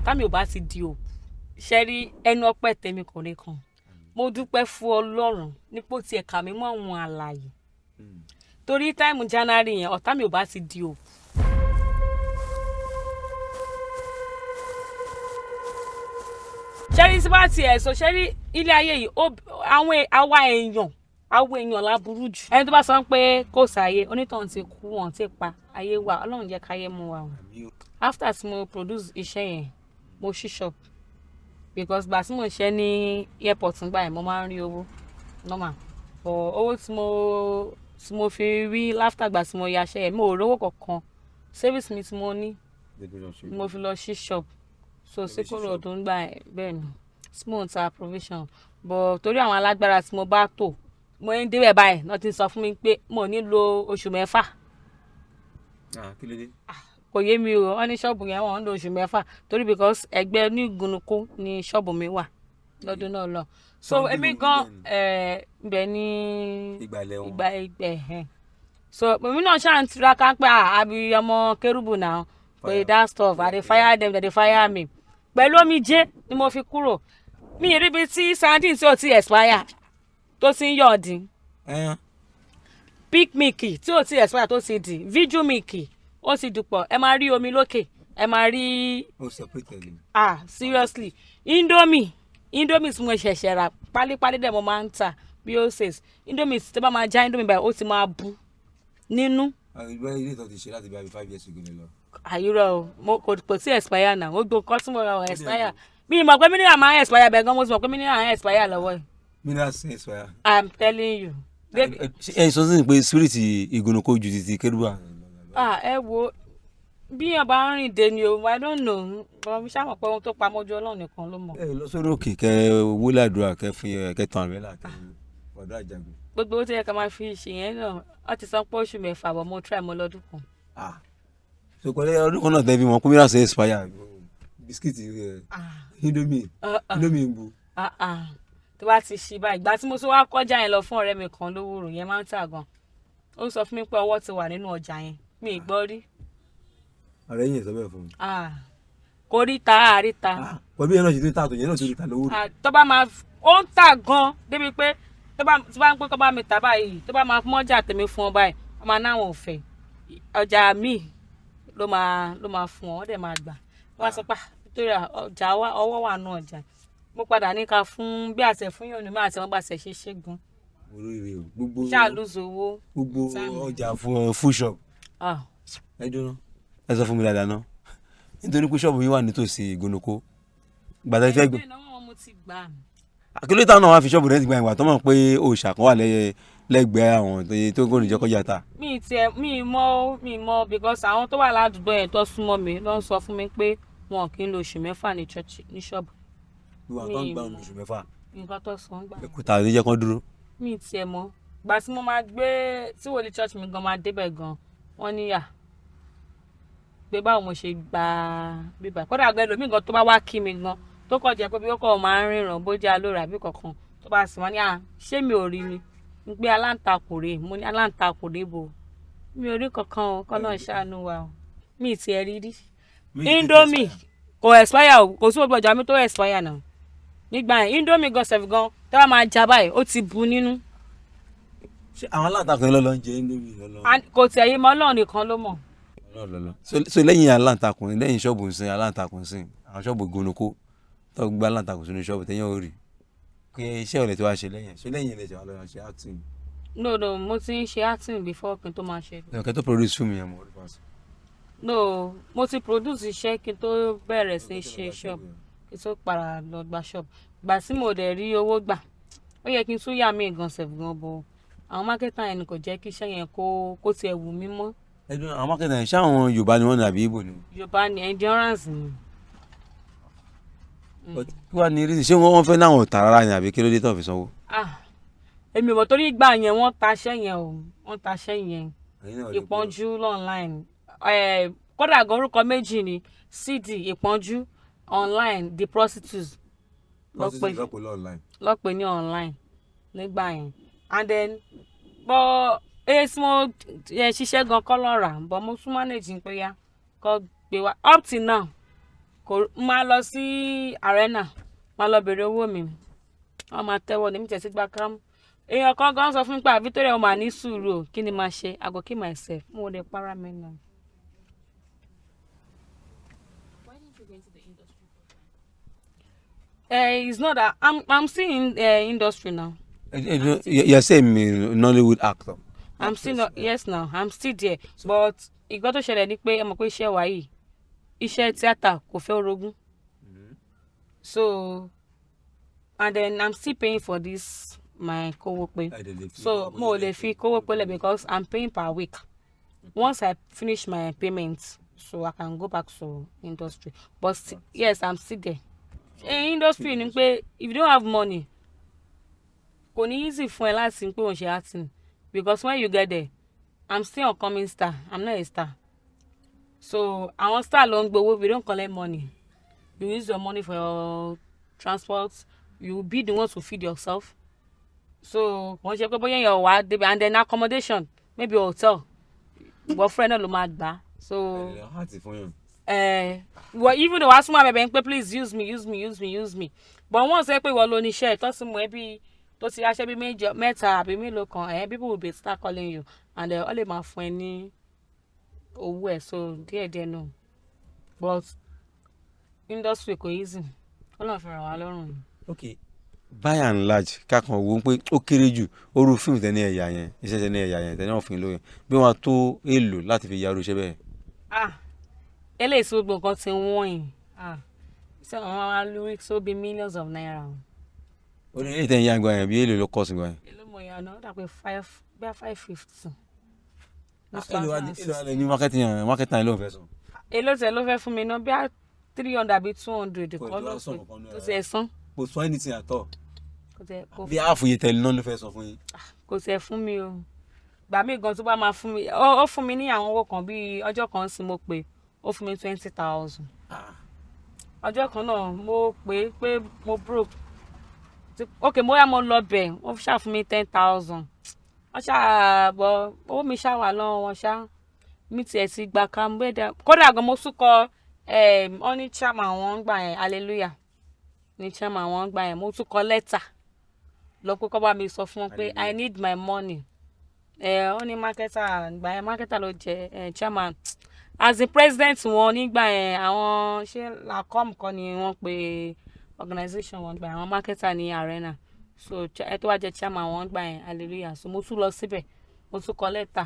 ọ̀tá mi ò bá ti di òkú ṣe rí ẹnu ọpẹ́ tèmi kò ní kan mo dúpẹ́ fún Ọlọ́run nípò tí ẹ̀ka mi mọ́ àwọn àlàyé torí táìmù January yẹn ọ̀tá mi ò bá ti di òkú. ṣẹ́rí tí bá tiẹ̀ sọ ṣẹ́rí ilé ayé yìí àwa èèyàn láburú jù ẹni tó bá sọ pé kò sáyé onítọ̀hún ti kú wọn ti pa ayé wa Ọlọ́run jẹ́ káyé mú wa o. After tí mo produce iṣẹ́ yẹn mo ṣí shop because gbà tí mo ṣe ní airport ńgbà yẹn mo máa ń rí owó normal but owó tí mo fi rí láfta gbà tí mo yaṣẹ́ yẹn mo ò rówó kankan service mi tí mo ní mo fi lọ ṣí shop so síkúrò ọdún gbà bẹ́ẹ̀ ni small ta provision but torí àwọn alágbára tí mo bá tò mo ń débẹ̀ báyìí náà ti sọ fún mi pé mo ní lo oṣù mẹ́fà. Kí ló dé? Kò yé mi o wọ́n ní ṣọ́ọ̀bù yẹn wọ́n ń lo oṣù mẹ́fà torí because ẹgbẹ́ ní Ìgúnnukó ni ṣọ́ọ̀bù mi wà lọ́dún náà lọ so èmi gan ibẹ̀ ní ìgbà ẹ̀hẹ́n so èmi náà ṣáà ń tiraka pé àbí ọmọ kérúbù náà pé that stuff I dey fire them they dey fire me pẹ̀lú omijé ni mo fi kúrò mi ì rí ibi tí sardine tí ò ti expire tó ti ń yọ̀ọ̀dín pick milky tí ò ti expire tó ti di viju milky ó ti dùpọ̀ ẹ máa rí omi lókè ẹ máa rí. Seriously indomie tí mo ṣẹ̀ṣẹ̀ rà pálípálí dẹ̀ mo máa ń tà bí ó ṣe indomie tí bá máa já indomie báyìí ó ti máa bu nínú. ìgbà ilé ìtọ́ ti ṣe láti bí i 5 years ago lọ. àyúrò o kò tí expire náà ó gbọ́ kọ́ tí mo rà expire mi mọ̀ pé mineral máa ń expire bẹ́ẹ̀ gan mo sì mọ̀ pé mineral ń expire lọ́wọ́ yìí. mineral ń expire. I'm telling you. ẹ sọ sí ni pé spirit Ìgúnnukó ju ti kérúbà. Ẹ wo bí yàn bá ń rìn dé ni o I don't know bọ́n mi ṣàmọ̀ pé ohun tó pamọ́ ojú Ọlọ́run nìkan ló mọ̀. ẹ lọ sórí òkè kẹ wọlé àdúrà kẹ fi kẹ tán àrẹ láti ọdọ àjàgbé. gbogbo owó tó yẹ ká máa fi ṣe yẹn náà wọ́n ti san pé oṣù mẹ́fà bọ̀ mo try mo lọ́dún kan. sọkọlẹ ọdún kan náà tẹ fi mọ kó mìíràn ṣe expire bisikíìtì indomie ń bu. tó bá ti ṣí báyìí ìgbà tí mo tún wá kọjá yẹn lọ fún ọ̀rẹ́ mi kan lówóró yẹn máa ń tà gan ó sọ fún mi pé ọwọ́ ti wà nínú ọjà yẹn mi ì gbọ́ rí. ọ̀rẹ́ yẹn sọ bẹ́ẹ̀ fún mi. kò rí ta àríta. pẹ̀lú yẹn náà ṣe tó ń tà tó yẹn náà tó ń tà lówóró. tó bá máa ó ń tà gan débi pé tó bá ń pé kó bá mi tà báyìí tó bá máa mọ́jà tèmi fún ọ báyìí wọ́n máa náwọn òfẹ́ ọjà míì ló máa fún ọ wọ́n dẹ̀ máa gbà wọ́n sọ pé nítorí ọjà ọwọ́ wà nù ọjà mo padà ní ká fún bí àṣẹ fún yóò ní má àṣẹ wọn bá ṣe ṣe ṣẹ́gun gbogbo ṣàlùzọ owó gbogbo ọjà fún full shop. ẹ dúró ẹ sọ fún mi dáadáa náà nítorí pé ṣọ́ọ̀bù yín wà nítòsí Ìgúnnukó gbàtà ìfẹ́ gbé. akílódé táwọn náà wá fi ṣọ́ọ̀bù rẹ̀ ti gba ìwà tó mọ̀ pé òòṣà kan wà lẹ́gbẹ̀ẹ́ àwọn tó ń gbóni jẹ́ kọjá ta. mi mọ because àwọn tó wà ládùúgbò yẹn tó súnmọ́ mi ló ń sọ fún mi pé wọn kì í lo oṣù mẹ́fà ní church ní ṣọ́ọ̀bù. ìwà tó ń gba oṣù mẹ́fà. nǹkan tó sọ ń gbà. èkúta ló jẹ́ kán dúró. mi tiẹ̀ mọ̀ gbà tí mo máa gbé tí wòlíì church mi gan máa débẹ̀ gan wọ́n níyà pé báwo mo ṣe gba bíbá kódà gbẹ lómi gan tó bá wá kí mi gan tó kọ jẹ pé bí ó kọ máa ń ríran bó jẹ alóra àbí kankan tó bá sì wọn ní ṣé mi ò rí ni n pé aláǹtakùn rè mo ní aláǹtakùn rè bò mi ò rí kankan o kọ́ náà ṣàánú wa o mi ti ẹ̀ rí rí indomie kò expire o kò sí gbogbo ọjà mi tó expire náà nígbà yẹn indomie gan sef gan tó bá máa já báyìí ó ti bu nínú. ṣé àwọn aláǹtakùn ló lọ ń jẹ indomie lọ́lọ́. kò tẹ̀ yín mọ́ Ọlọ́run nìkan ló mọ̀. so lẹ́yìn aláǹtakùn lẹ́yìn ṣọ́ọ̀bù ń sin aláǹtakùn sin àwọn ṣọ́ọ̀bù Ìgúnnukó tó gba aláǹtakùn sínú ṣọ́ọ̀bù tẹ́yìn ò rí pé iṣẹ́ ọ̀lẹ́ tó wá ṣe lẹ́yìn ilẹ̀ ìjọba lọ́wọ́ ṣe acting. no mo ti ń ṣe acting before kí n tó máa ṣe. ẹ̀kẹ́ tó produce fún mi yẹn mo rí pàṣẹ. no mo ti produce iṣẹ́ kí n tó bẹ̀rẹ̀ sí ṣe shop kí n tó para lọ gba shop gbà tí mo dẹ̀ rí owó gbà ó yẹ kí n tún yà mí gan sef gan bọ̀ àwọn mákẹ́tà yẹn kò jẹ́ kí iṣẹ́ yẹn kó tiẹ̀ wù mí mọ́. ẹdun àwọn mákẹ́tà yẹn ṣé àwọn Yorùbá ni wọ́n ní àbí Ìgbò ni. Yorùbá ni endurance ni. kí wàá ní reason ṣé wọ́n fẹ́ náà tà rárá ni àbí kí ló dé tó fi sanwó. èmi mọ̀ torí ìgbà yẹn wọ́n taṣẹ́ yẹn ìpọ́njú online kódà gan orúkọ méjì ni CD ìpọ́njú online the prostitutes lọ́pẹ́ ní online nígbà yẹn and then bọ́ tí mo ṣiṣẹ́ gan kọ́ lọ́ra but mo tún manage pé ya kọ́ gbé wa up till now máa lọ sí arena máa lọ bèrè owó mi wọ́n máa tẹ́wọ́ ní mi tẹ̀sí gbá kámú èèyàn kan gan sọ fún mi pé Victoria ó máa ní sùúrù o kí ni máa ṣe I go keep myself mo ò lè para mi náà. It's not that I'm still in industry now. You're saying Nollywood actor. I'm still not, yes now I'm still there but ìgbà tó ṣẹlẹ̀ ni pé ẹ mọ̀ pé iṣẹ́ wa yìí iṣẹ́ tíátà kò fẹ́ orogún so and then I'm still paying for this my kowope so mo lè fi kowope lẹ̀ because I'm paying per week once I finish my payment so I can go back to industry but yes I'm still there. Industry ni pé if you don't have money kò ní easy fún ẹ láti pé òun ṣe acting because when you get there I'm still a coming star I'm not a star so àwọn star ló ń gbowó we don't collect money you use your money for your transport you be the one to feed yourself so wọ́n ṣe pé bóyá èèyàn wà débi and then accommodation maybe hotel boyfriend náà ló máa gbà so. Well, even though asuma bẹ̀bẹ̀ ń pé please use me but wọ́n sọ pé ìwọ ló ní iṣẹ́ ìtọ́sí mu ẹbí tó ti aṣẹ́ bí mẹ́ta àbí mélòó kan people will be start calling you and all lè máa fún ẹ ní owó ẹ̀ so díẹ̀díẹ̀ náà but industry kò easy Ọlọ́run fi ràn wá lọ́rùn. Okay, by and large kákan wo pé ó kéré jù orú fíìmù tẹ́ni ẹ̀yà yẹn iṣẹ́ tẹ́ni ẹ̀yà yẹn tẹ́ni ọ̀fìn lóyún bí wọ́n tó èlò láti fi yarú iṣẹ́ bẹ́ẹ̀. Eléyìí sí gbogbo nǹkan ti wọ́n yìí ṣé àwọn máa lórí tó bí millions of naira. Orí ilé ìtẹ̀yìn àgbà yẹn bí èlò ló kọ́ sí gbà yẹn. Èló mo yàn náà dàpẹ́ 550. Èló wà ní marketing yẹn ló ń fẹ́ sọ. Èló tẹ̀ ló fẹ́ fún mi náà bí 300 àbí 200 kọ́ ló pé tó ti ẹ̀ sán. Kò sọ anything at all. Bí àfòye tẹ̀lé náà ló fẹ́ sọ fún yín. Kò tiẹ̀ fún mi o gbà mí gan tó bá máa fún mi ó fún mi ní àwọn owó kan bí ọjọ́ kan sí mo pé ó fún mi 20,000 ọjọ́ kan náà mo pé mo broke ok mo yá mo lọ bẹ̀ ó ṣáà fún mi 10,000 wọ́n ṣáà bọ̀ owó mi ṣáà wà lọ́wọ́ wọn ṣáà mi tiẹ̀ ti gbà ká mo bẹ́ẹ̀ kódà gan mo tún kọ ọ ní chairman wọn gbà yẹn hallelujah ní chairman wọn gbà yẹn mo tún kọ lẹ́tà lọ pé kọ́ bá mi sọ fún wọn pé I need my money ó ní marketer gbà yẹn marketer ló jẹ chairman as the president wọn nígbà yẹn àwọn ṣé lacom kan ni wọ́n pe organization wọn gbà yẹn àwọn marketer ní arena so ẹ tó wá jẹ chairman wọn gbà yẹn hallelujah so mo tún lọ síbẹ̀ mo tún kọ lẹ́tà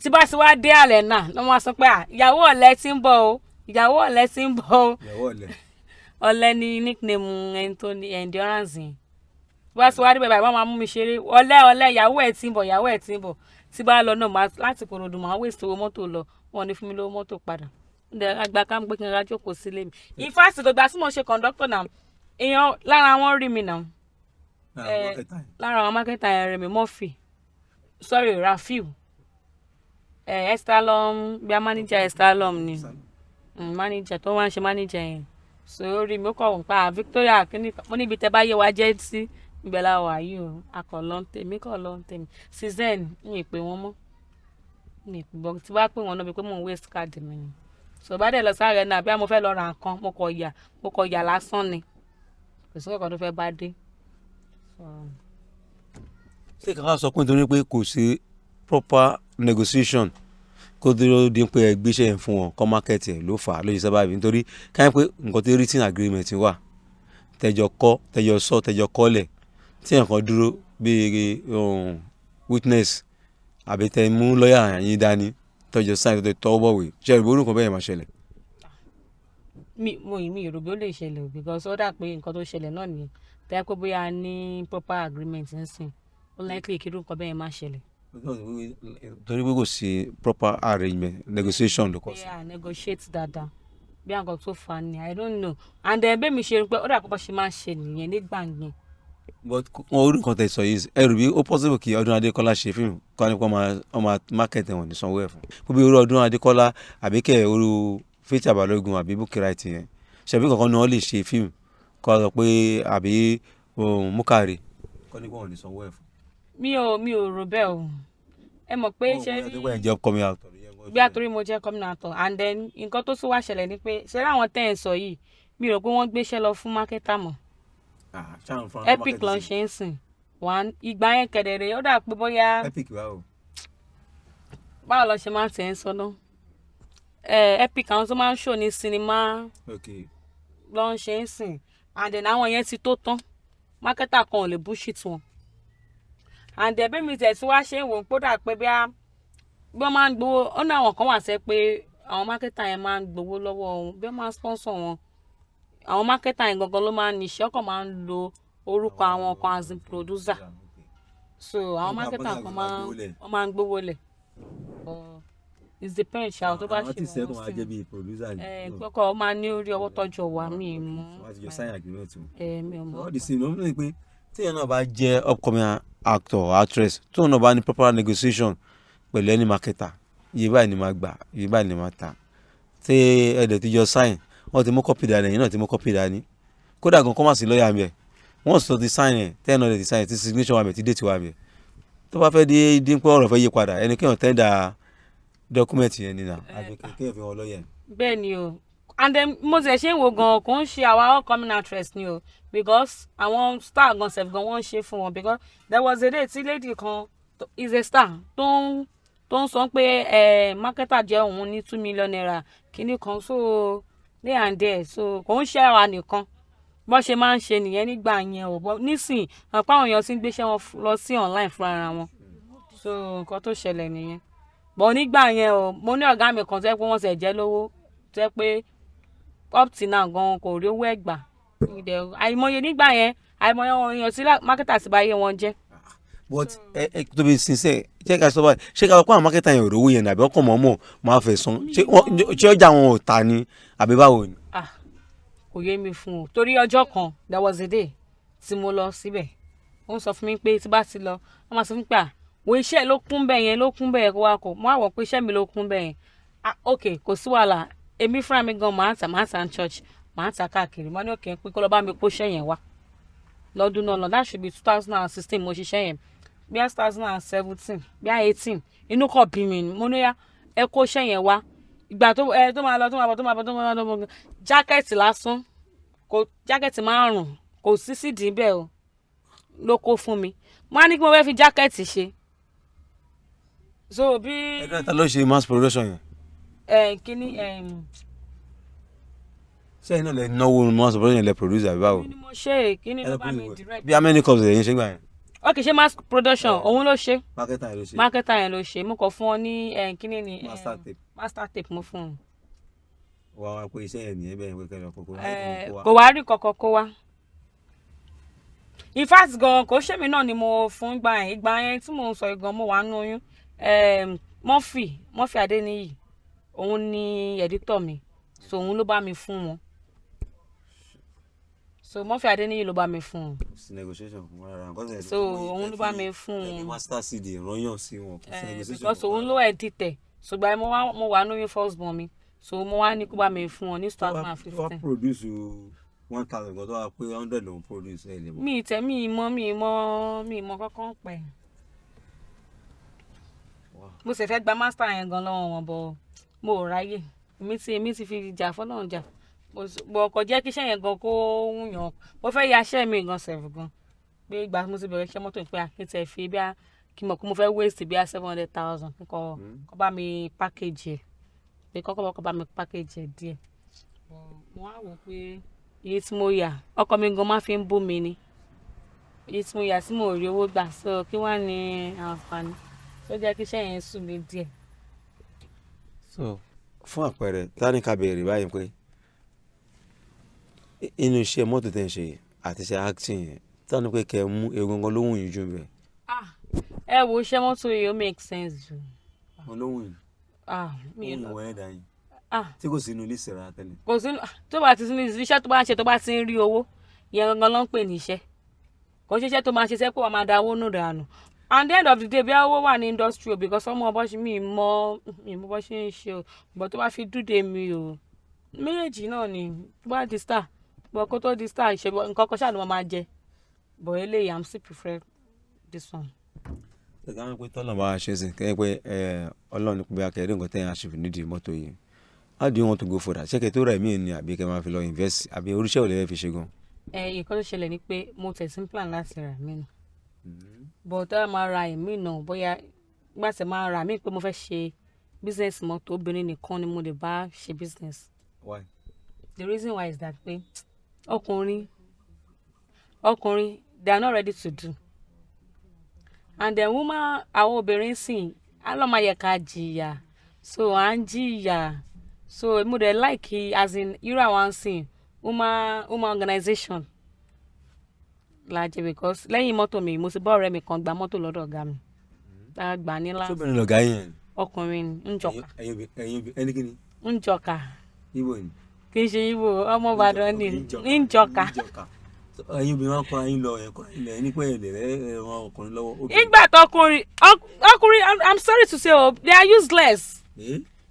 tí bá ti wá dé àlẹ́ náà ló máa sọ pé ìyàwó ọ̀lẹ ti ń bọ̀ o ìyàwó ọ̀lẹ ti ń bọ̀ o ọ̀lẹ ni nickname ẹni tó ní endurance yẹn bá ti wá dé bẹ̀rẹ̀ bá máa mú mi ṣeré ọ̀lẹ ìyàwó ẹ̀ ti ń bọ̀ tí bá lọ náà láti Ìkòròdú máa waste owó mọ́tò lọ wọn ní fún mi lówó mọ́tò padà àgbà ká ń gbé kí n ra jókòó sílé mi ìfásitì gbogbo àti mo ṣe conductor náà èèyàn lára wọn rí mi náà lára àwọn mákẹ́tà yẹn rẹ̀ mi Murphy sorry Rafiu Estalom bí a manager Estalom ni manager tó wá ń ṣe manager yẹn so ó rí mi ó kọ̀ wọ́n pa Victoria mo níbi tẹ́ bá yẹ wá jẹ́ sí ibẹ̀ la wà yìí o akọ̀ lọ́n tèmi season mi pè wọ́n mọ́ mi pè bọ́ tí wàá pè wọ́n náà bí pé mò ń waste card mi ni so bá dẹ̀ lọ sáré náà bí mo fẹ́ lọ ra nǹkan mo kọ̀ yà lásán ni kò sí kankan tó fẹ́ bá dé. ṣé kàkà sọ pé nítorí pé kò sí proper negotiation kó dúró di pé ẹgbẹ́sẹ̀ yẹn fún wọn kọ́ market ẹ̀ ló fà á lóye sábàbí nítorí káyọ̀ pé nǹkan tí written agreement wà tẹjọ sọ tẹjọ kọ́lẹ̀ tí nǹkan dúró bíi witness àbí tẹ mú lọ́ọ̀yà yín dání tọjọ sign tó tọwọ́ bọ̀wé ṣe ìbò orúkọ bẹ́ẹ̀ máa ṣẹlẹ̀. mi ò rò bí ó lè ṣẹlẹ̀ because ó dà pé nǹkan tó ṣẹlẹ̀ náà nìyẹn tẹ́ pé bóyá ní proper agreement nísìn ó likely kí irú nǹkan bẹ́ẹ̀ má ṣẹlẹ̀. torí pé kò sí proper arrangement negotiation ló kọ sí. negotiate dáadáa bí àwọn tó fa ni I don't know and then bẹ́ẹ̀ mi ṣe rí pé ó dà pé ṣe máa ṣe nìyẹn nígbà yẹn. but wọn orí nǹkan tẹ sọ yìí ẹrù bí ó possible kí Ọdún Adékọ́lá ṣe fíìmù kọ́ nípa ọmọ market wọn ní sanwó ẹ̀ fún bóbi orí Ọdún Adékọ́lá àbí kẹ́ orí Faith Balógun àbí Bukky Wright yẹn ṣebí kankan ni wọ́n lè ṣe fíìmù kọ́ sọ pé àbí Múkàrí kọ́ nípa wọn ní sanwó ẹ̀ fún. mi ò rò bẹ́ẹ̀ o ẹ mọ̀ pé ṣe rí job coming out bí àtòrí mo jẹ́ coordinator and then nǹkan tó tún wá ṣẹlẹ̀ ni pé ṣe láwọn tẹ́ ẹ̀ sọ yìí mi rò pé wọ́n gbéṣẹ́ lọ fún mákẹ́tà mọ́ epic ló ń ṣe ń sìn ìgbà yẹn kẹ̀dẹ̀rẹ̀ ó dà pé bóyá epic báwo lọ ṣe máa tẹ̀ ń sọ náà epic àwọn tó máa ń ṣò ní sinimá ló ń ṣe ń sìn and then àwọn yẹn ti tó tán mákẹ́tà kan ò lè bullshit wọn and then bẹ́ẹ̀ mi tẹ̀ tí wá ṣe ń wò ó dà pé bí wọ́n máa ń gbowó ó ní àwọn kan wà sẹ́ pé àwọn mákẹ́tà yẹn máa ń gbowó lọ́wọ́ wọn bí wọ́n máa ń sponsor wọn àwọn mákẹ́tà yẹn gangan ló máa ń níṣẹ́ ọkàn máa ń lo orúkọ àwọn kan as in producer so àwọn mákẹ́tà kan máa ń gbowó lẹ̀ it depends ṣáà tó bá ṣe wọ́n sí pẹ́kọ̀ ọ máa ní orí ọwọ́ tọ́jú wa mi mọ́ mi ò mọ́. tí yẹn náà bá jẹ́ upcoming actor or actress tó náà bá ní proper negotiation pẹ̀lú ẹni marketer iye báyìí ni máa gbà iye báyìí ni máa ta tí ẹ̀dẹ̀ ti jọ sign wọ́n ti mú copy dání ẹ̀yìn náà ti mú copy dání kódà gan kọ́ máa sí lọ́ọ̀yà mi ẹ̀ wọ́n sọ ti sign ẹ̀ tẹ́ ẹ̀ náà ti sign ẹ̀ ti signature wa mi ti date wa mi ẹ̀ tó bá fẹ́ dín pé ọ̀rọ̀ fẹ́ yí padà ẹni kéèyàn tẹ́ndà document yẹn nínú àbí kéèyàn fi hàn lọ́ọ̀yà. bẹ́ẹ̀ ni o and then mo ṣe ṣe ń wo gan kò ń ṣe àwa upcoming actress ni o because àwọn star gan sef gan wọ́n ń ṣe fún wọn because there was a day tí lady kan is a star tó ń sọ pé marketer jẹ́ òun ní 2 million naira kíní kan so there and there so kò ń ṣe àwa nìkan bó ṣe máa ń ṣe nìyẹn nígbà yẹn ò bọ́ nísìnyí àpá àwọn èèyàn ti ń gbéṣẹ́ wọn lọ sí online fún ara wọn so nǹkan tó ṣẹlẹ̀ nìyẹn bọ̀ nígbà yẹn o mo ní ọ̀gá mi kan tó yẹ pé wọ́n ṣe jẹ́ lówó tó yẹ pé up till now gan kò rí owó ẹ̀gbà àìmọye nígbà yẹn àìmọye àwọn èèyàn tí marketer ti bá yé wọn jẹ́. but to be sincere ṣé ká sọ báyìí ṣé ká sọ pé àwọn marketer yẹn ò rówó yẹn àbí ọkọ̀ mọ́mọ́ máa fẹ́ san ṣé ọjà wọn ò ta ni àbí báwo ni. kò yé mi fún o torí ọjọ́ kan there was a day tí mo lọ síbẹ̀ ó ń sọ fún mi pé tí bá ti lọ wọ́n máa sọ fún mi pé wo iṣẹ́ ló kún bẹ́ẹ̀ yẹn kó wá kó mo á wọ̀ pé iṣẹ́ mi ló kún bẹ́ẹ̀ yẹn ok kò sí wàhálà èmi fúnra mi gan màá ta church màá ta káàkiri mo ní òkè pé kó lọ bá mi kó iṣẹ́ yẹn wá lọ́dún náà lọ that should be 2016 mo ṣiṣẹ́ yẹn bí i 2017 bí i 18 inú kọ̀ bí mi mo ní ẹ kó iṣẹ́ yẹn wá ìgbà tó máa lọ jákẹ́ẹ̀tì lásán jákẹ́ẹ̀tì márùn-ún kò sí sídìí bẹ́ẹ̀ o ló kó fún mi wọ́n á ní kí mo fẹ́ fi jákẹ́ẹ̀tì ṣe so bí. ẹgbẹ́ ta ló ṣe mass production yẹn. kíní. ṣé iná lè náwó mass production yẹn lè produce àbí báwo. kíní ni mo ṣe kíní ló bá mi direct. bí how many cups lè yín ṣe gbà yẹn. ok ṣe mass production òun ló ṣe. marketer yẹn ló ṣe mo kàn fún ọ ní kíní ni. master tape mo fún un. wà á pé iṣẹ́ yẹn nìyẹn bẹ́ẹ̀ pé kẹ́lẹ́ kókó. kò wá rí kankan kó wá. in fact gan kò ṣèmi náà ni mo fún ìgbà yẹn tí mo ń sọ gan mo wà nínú oyún Murphy Adéníyì òun ni editor mi so òun ló bá mi fún wọn so Murphy Adéníyì ló bá mi fún wọn so òun ló bá mi fún wọn master cd rányàn sí wọn because òun ló edit ṣùgbọ́n mo wà nínú first born mi so mo wá ní kó bá mi fún wọn ní 2015. tó bá produce 1000 kan tó wà pé 100 lòun produce ẹ̀ lè mọ̀. mi mọ kankan pẹ̀. mo sì fẹ́ gba master yẹn gan lọ́wọ́ wọn bọ̀ mo ò ráyè èmi ti fi jà fọlọ́run jà bọ̀ ọkọ̀ jẹ́ kí iṣẹ́ yẹn gan kó ń yàn mo fẹ́ ya iṣẹ́ mi gan sẹ̀fù gan pé ìgbà mo ti bẹ̀rẹ̀ iṣẹ́ mọ́tò pé akéèntì fi bí kí mọ̀ kó mo fẹ́ waste bí 700,000 kọ́ bá mi package ẹ̀ pé kọ́kọ́ bá mi package ẹ̀ díẹ̀ mo wá wò pé iye tí mo yà ọkọ mi gan máa fi ń bú mi ni iye tí mo yà tí mo rí owó gbà so kí wá ní àǹfààní tó jẹ́ kí iṣẹ́ yẹn sùn mí díẹ̀. so fún àpẹẹrẹ táníkà béèrè báyìí pé inú iṣẹ́ mọ́tò tẹ̀ ń ṣe àti iṣẹ́ acting yẹn táwọn ní pé kẹ́ ẹ mú egungun lóhùn yìí jù bẹ́ẹ̀. ẹ wo iṣẹ́ mọ́tò yìí ó make sense jù. olóhùn yìí mi ò wọ́n ẹ̀dá yìí tí kò sínú ilé ìsẹ̀ra tẹ́lẹ̀. kò sínú tó bá ti sínú iṣẹ́ tó bá ń ṣe tó bá ti ń rí owó yẹn gangan ló ń pè ní iṣẹ́ kò ṣiṣẹ́ tó máa ṣiṣẹ́ pé wọ́n máa da owó nù dànù and the end of the day bí owó wà ní industry o because ọmọ ọbọ ṣe mi mọ bó ṣe ń ṣe o but tó bá fi dúdé mi o méjèèjì náà ni tó bá di star but kó tó di star ìṣe nǹkan kan ṣáà ni wọ́n máa jẹ but eléyìí I'm still prefer this one. ṣèkà wọn pé tọ́lọ̀ bá ṣe sí kẹ́yìn pé ọlọ́run ní pé akẹ́rẹ́ nǹkan tẹ́yìn aṣèwé nídìí mọ́tò yìí how do you want to go for that ṣé kẹ́ tó rà mí ni àbí kẹ́ máa fi lọ invest àbí oríṣẹ́ ò lè fi ṣe gan. Nǹkan tó ṣẹlẹ̀ ni pé mo tẹ̀sí plan láti rà mí nù but tá a máa ra èmi náà bóyá gbàtẹ́ máa ra mí pé mo fẹ́ ṣe business mọ́tò obìnrin nìkan ni mo lè bá ṣe business. Why? The reason why is that pé ọkùnrin they are not ready to do and then woman àwọn obìnrin sìn á lọ́ máa yẹ ká jìyà so à ń jìyà so mo dẹ̀ like as in irú àwọn sìn woman organization lájẹ because lẹ́yìn mọ́tò mi mo ti bá ọ̀rẹ́ mi kan gba mọ́tò lọ́dọ̀ ọ̀gá mi tá a gbà ní láti. sóbìnrin lọ̀gá yẹn. ọkùnrin ń jọka. ẹni kí ni. ń jọka. ibo ni. kì í ṣe ibo ọmọ Ìbàdàn ni ń jọka. ẹ̀yin obìnrin máa ń kọ́ra yín lọ ẹ̀kọ́ ilẹ̀ nípa ẹ̀lẹ̀ rẹ̀ ran ọkùnrin lọ́wọ́. ìgbà tọkùnrin I'm sorry to say they are useless.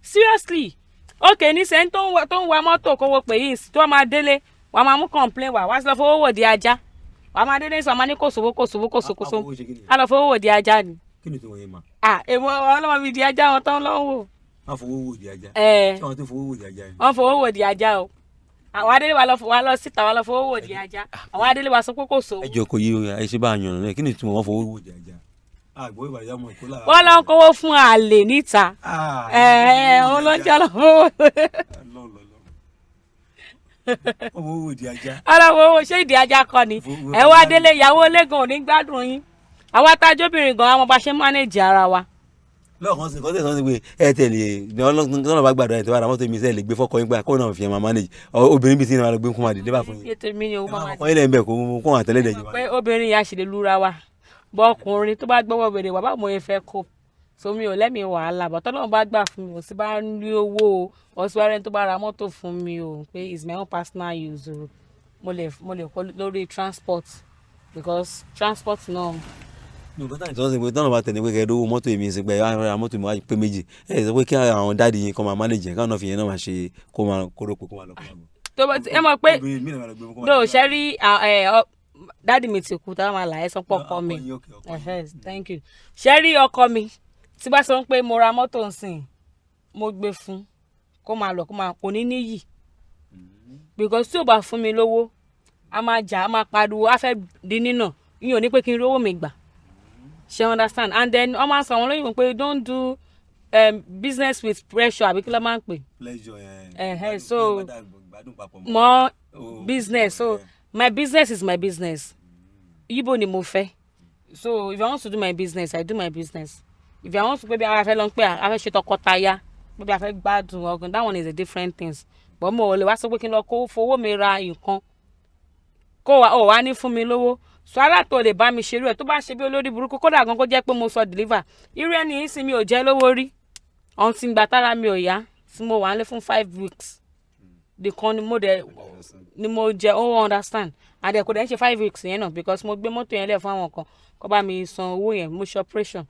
Seriously okay ní sẹ́ni tó ń wa mọ́tò kówó pé yìí tó máa délé wàá máa mú complain wá sí lọ fowó wò di ajá wàá máa délé sọ máa ní kòsòwò á lọ fowó wò di ajá ni. kí ni tí wọ́n yé ma. èèmọ̀ ọlọ́mọ mi di ajá wọn tán lọ́wọ́. wọ́n fowó wò di ajá. ṣé wọ́n tó fowó wò di ajá yẹn. wọ́n fowó wò di ajá o àwọn adélé wa lọ síta wa lọ fowó wò di ajá àwọn adélé wa sọ pé kò sówó. ẹ jọ kò yí ẹ ṣe bá a yànnà náà kí ni tí wọ́n fowó wò di ajá. àgbọ̀ ìbàdàn mọ̀ kó lára. wọ́n lọ ń kówó fún àlè níta. òun ló ń jẹ́ lọ fowó. ọmọ owó di ajá. ọlọ́wọ́ ṣé ìdí ajá kọ́ ni ẹ wá délé ìyàwó lẹ́gàn ò ní gbádùn yín àwa tájóbìnrin gan àwọn bá ṣe manage ara wa. lọ́ọ̀kan sí kọ́tẹ́ sọ́n ti pé ẹ tẹ̀lé ọlọ́run bá gbàdúrà ẹ̀ tó wà láwọn tó mi sẹ́ẹ̀ lè gbé fọ́kọ yín gbà kó náà fi ẹ̀ máa manage obìnrin bíi tí ìnáwó gbé kún wa dìde bá fún yín. ètò mi ni o máa kọ́ ilẹ̀ ń bẹ̀ kó wọn àtẹlẹ́dẹ̀ jù. pé obìnrin yà sì lè lura wa bọ́ ọkùnrin tó bá gbọ́wọ́ bèrè wà báwo mo fẹ́ kó so mi ò lẹ́mìí wàhálà bọ́ tọ́lọ́run bá gbà fún mi ò sí bá ń rí owó o sí bá rẹ́ni tó bá ra mọ́tò fún mi o pé is my own personal use o mo lè kó lórí transport because transport náà. nǹkan táyì tó ń sìn pé tọ́nà bá tẹ̀lé pé kẹ́ẹ́dọ́ owó mọ́tò èmi sí pé ara mọ́tò mi wá pé méjì ẹ̀ sọ pé kí àwọn dáàdi yín kọ́ máa manage káwọn náà fi yẹn náà máa ṣe kó máa kóró pé kó máa lọ kó máa bọ̀. tó bá ẹ mọ̀ pé do ṣe rí dáàdi mi ti kú táwọn máa là ẹ́ sọ pọ̀ ọkọ mi thank you ṣe rí ọkọ mi tí bá sọ pé mo ra mọ́tò nsìn mo gbé fún kó máa lọ kò ní níyì because tí ò bá fún mi lówó a máa jà a máa pariwo a fẹ́ di nínà ìyẹn ò ní pé kí n rówó mi gbà ṣe understand and then ọmọ àṣà àwọn olóyìnbó pé don't do business with pressure àbí kí ló máa ń pè. pleasure so more business so my business is my business Igbo ni mo fẹ́ so if I want to do my business I do my business if I want to pé bí a fẹ́ lọ pé a fẹ́ ṣe tọkọtaya pé bí a fẹ́ gbádùn ọgbìn that one is a different things but mo ò lè wá sọ pé kí n lọ kó fowó mi ra nǹkan kó wá ní fún mi lówó so aláàtọ̀ lè bá mi ṣerú ẹ̀ tó bá ṣe bí olórí burúkú kódà gan kó jẹ́ pé mo sọ deliver irú ẹni yìí sì mi ò jẹ́ lówó rí ọ̀hún ti gbà tára mi ò yá tí mo wà nílé fún 5 weeks nìkan ni mo jẹ ó understand and then kò dẹ̀ ń ṣe 5 weeks yẹn náà because mo gbé mọ́tò yẹn lẹ̀ fún àwọn kan kó bá mi san owó yẹn mo ṣe operation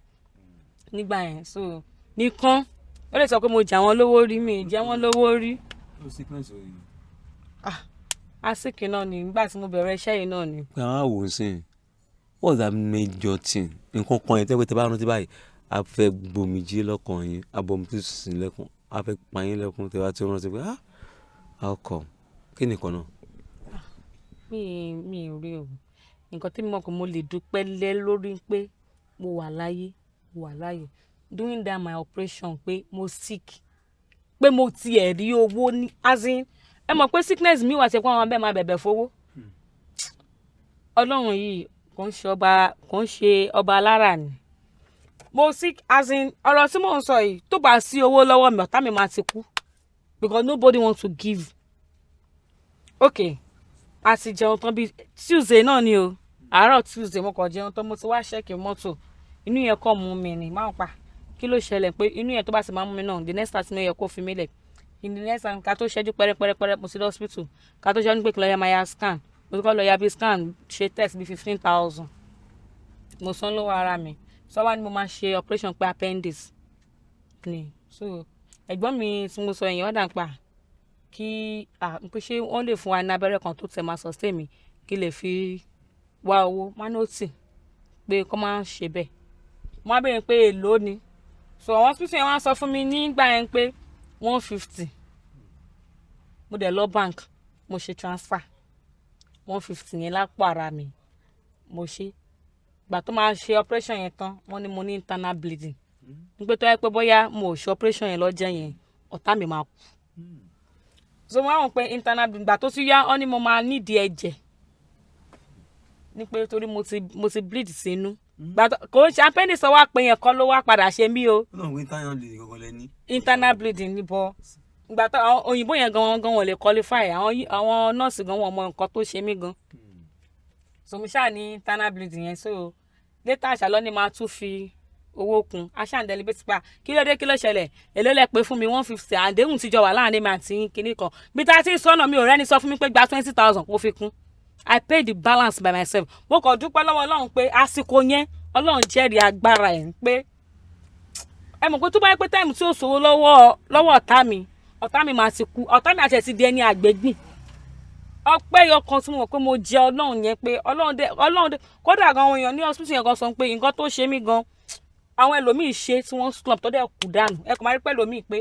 nígbà yẹn so nìkan ó lè sọ pé mo jà wọ́n lówó rí mi jẹ́ wọ́n lówó rí. Àsìkò náà ni nígbà tí mo bẹ̀rẹ̀ iṣẹ́ yìí náà ni. pé àwọn àwò ń sìn what's that major thing nǹkan kan yẹn tẹ́wé tẹ́ bá rántí báyìí a fẹ́ gbòmìjì lọ́kàn yín abomi tó sì lẹ́kùn a fẹ́ pa yín lẹ́kùn tẹ́ bá tí ó rántí pé how come kí nìkan náà. mi ò rí o nǹkan tí mo mọ̀ kó mo lè dúpẹ́ lé lórí pé mo wà láyé doing that my operation pé mo sick pé mo tiẹ̀ rí owó ní azin ẹ mọ̀ pé sickness mi wà tí àwọn abẹ́ máa bẹ̀bẹ̀ fowó ọlọ́run yìí kò ń ṣe ọba alára ni mo sick azin ọ̀rọ̀ tí mò ń sọ yìí tó bá sí owó lọ́wọ́ mi ọ̀tá mi máa ti kú because nobody wants to give okay a ti jẹun tán bíi Tuesday náà ni o àárọ̀ Tuesday mo kàn jẹun tán mo ti wá ṣẹ́ẹ̀kì mọ́tò inú yẹn kọ́ mú mi ní máa ń pa kí ló ṣẹlẹ̀ pé inú yẹn tó bá sì máa mú mi náà the next time yẹ kó fi mí lẹ̀ in the next time ká tó ṣẹ́jú pẹ́rẹ́pẹ́rẹ́ mo ti lọ hospital ká tó ṣẹ́jú pé kí lọ́ọ́ yẹ máa ya scan mo ti kọ́ lọ́ọ́ ya bí scan ṣe test bí 15,000 mo san lówó ara mi sọ wá ni mo máa ṣe operation pé appendix ni so ẹ̀gbọ́n mi tí mo sọ ẹ̀yìn ọ̀dà ń pa kí pé ṣé wọ́n lè fún wa ní abẹ́rẹ́ kan tó tẹ̀ máa sustain mi kí lè fi wá owó mánóòtì pé kó máa ṣe bẹ́ẹ̀ mo á béèrè pé èló ni so àwọn hospital yẹn wá sọ fún mi nígbà yẹn pé 150 mo dẹ̀ lọ bank mo ṣe transfer 150 yẹn lápò ara mi mo ṣe gbà tó máa ṣe operation yẹn tán wọ́n ní mo ní internal bleeding nígbà tó yẹ pé bóyá mo ò ṣe operation yẹn lọ́jọ́ yẹn ọ̀tá mi máa kú so wọ́n á wọ̀n pé internal bleeding gbà tó tún yá wọ́n ní mo máa nídìí ẹ̀jẹ̀ ní pé torí mo ti bleed sínú kò ń ṣe appendix wá pé yẹn kọ́ ló wá padà ṣe mí o internal bleeding níbọ̀ ìgbà tó àwọn òyìnbó yẹn gan wọ́n lè qualify àwọn nọ́ọ̀sì gan wọ́n mọ nǹkan tó ṣe mí gan so mo ṣáà ní internal bleeding yẹn so later àṣàlọ́ ni máa tún fi owó kun aṣáǹdẹ̀lẹ̀ bí ti pa kí ló dé kí ló ṣẹlẹ̀ èló lẹ pé fún mi 150 àdéhùn tíjọ wà láàrin mi àti kinní kan bí tá a ti sọnà mi ò rẹ́ni sọ fún mi pé gba 20,000 kó fi kún I paid the balance by myself mo kàn dúpẹ́ lọ́wọ́ Ọlọ́run pé àsìkò yẹn Ọlọ́run jẹ́rìí agbára ẹ̀ pé ẹ mọ̀ pé tó bá yẹ pé táìmù tí ó ṣòwò lọ́wọ́ ọ̀tá mi máa ti kú ọ̀tá mi àti ẹ̀ ti di ẹni àgbégbìn ọpẹ́ yọkan tí mo mọ̀ pé mo jẹ Ọlọ́run yẹn pé Ọlọ́run dé kódà gan àwọn èèyàn ní hospital yẹn gan sọ pé nǹkan tó ṣe mí gan àwọn ẹlòmíì ṣe tí wọ́n slump tó dẹ̀ kú dànù ẹ kò máa rí pẹ́ lòmíì pé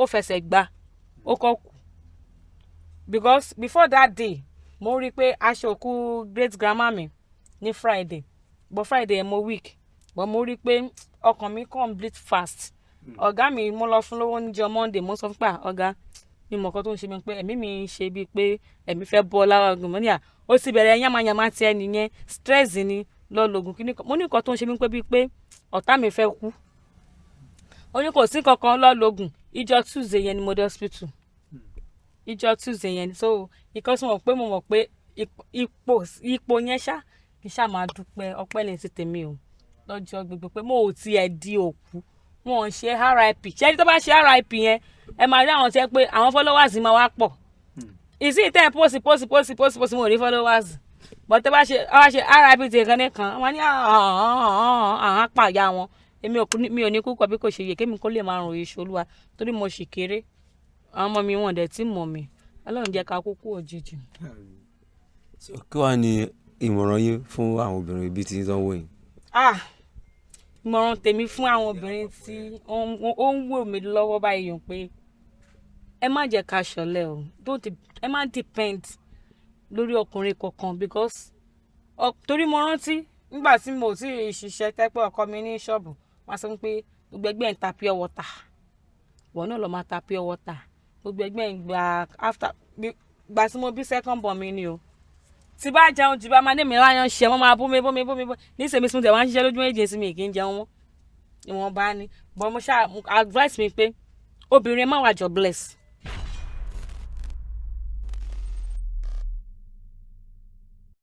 ó fẹsẹ̀ gbá ó kọ́ kú because before that day mo rí i pé aṣọ òkú great grandma mi ní Friday but Friday yẹn mo weak but mo rí i pé ọkàn mi kàn bleed fast ọ̀gá mi mo lọ fún lówó níjọ́ Monday mo sọ fún pa ọ̀gá mi mọ̀ nǹkan tó ń ṣe mi pé ẹ̀mí mi ń ṣe bíi pé ẹ̀mí fẹ́ bọ́ lára ọ̀gùn mo ní à ó sì bẹ̀rẹ̀ yamayama ti ẹni yẹn stress ni lọ lògùn kíní kan mo ní nǹkan tó ń ṣe mi pé bíi pé ọ̀tá mi fẹ́ kú ó ní kò sí kankan lọ lògùn ìjọ Tuesday yẹn ni mo dé hospital ìjọ Tuesday yẹn so ìkan tí mo mọ̀ pé ipò yẹn ṣá kì í ṣá máa dúpẹ́ ọpẹ́ lè ti tèmi o lọ́jọ́ gbogbo pé mo ò tiẹ̀ di òkú wọn ò ṣe RIP ṣé ẹni tó bá ṣe RIP yẹn ẹ máa rí àwọn tí ẹ pé àwọn followers máa wá pọ̀ ìsìn tẹ́ ẹ post mo ò rí followers but tẹ́ bá ṣe RIP ti kan nìkan wọ́n ní àwọn apàyà wọn mi ò ní kú kọ́ bí kò ṣe yẹ kémi kó lè máa ròyìn ìṣolúwa torí mo ṣì kéré àwọn ọmọ mi wọn dẹ̀ tí mọ̀ mi Ọlọ́run jẹ́ ká kúkú òjijì. kí wàá ní ìmọ̀ràn yín fún àwọn obìnrin bíi ti ń sanwó yìí. ìmọ̀ràn tèmi fún àwọn obìnrin tí ó ń wò mí lọ́wọ́ báyìí yàn pé ẹ má jẹ́ ká ṣọ̀lẹ o ẹ má depend lórí ọkùnrin kankan because torí mo rántí nígbà tí mo ti ṣiṣẹ́ tẹ́pẹ́ ọkọ mi ní ṣọ́ọ̀bù wọ́n sọ pé gbogbo ẹgbẹ́ ń ta pure water wọ́n náà lọ máa ta pure water gbogbo ẹgbẹ́ ń gba tí mo bí second born mi ni o tí bá jẹun jù bá máa ní mi láyọ̀ ṣe wọ́n máa bú mi ní ìsèmi sùn tẹ̀ wọ́n á ṣiṣẹ́ lójú méje sí mi kì í jẹun wọn ìwọ̀n bá ní but mo ṣáà advice mi pé obìnrin má wà jobless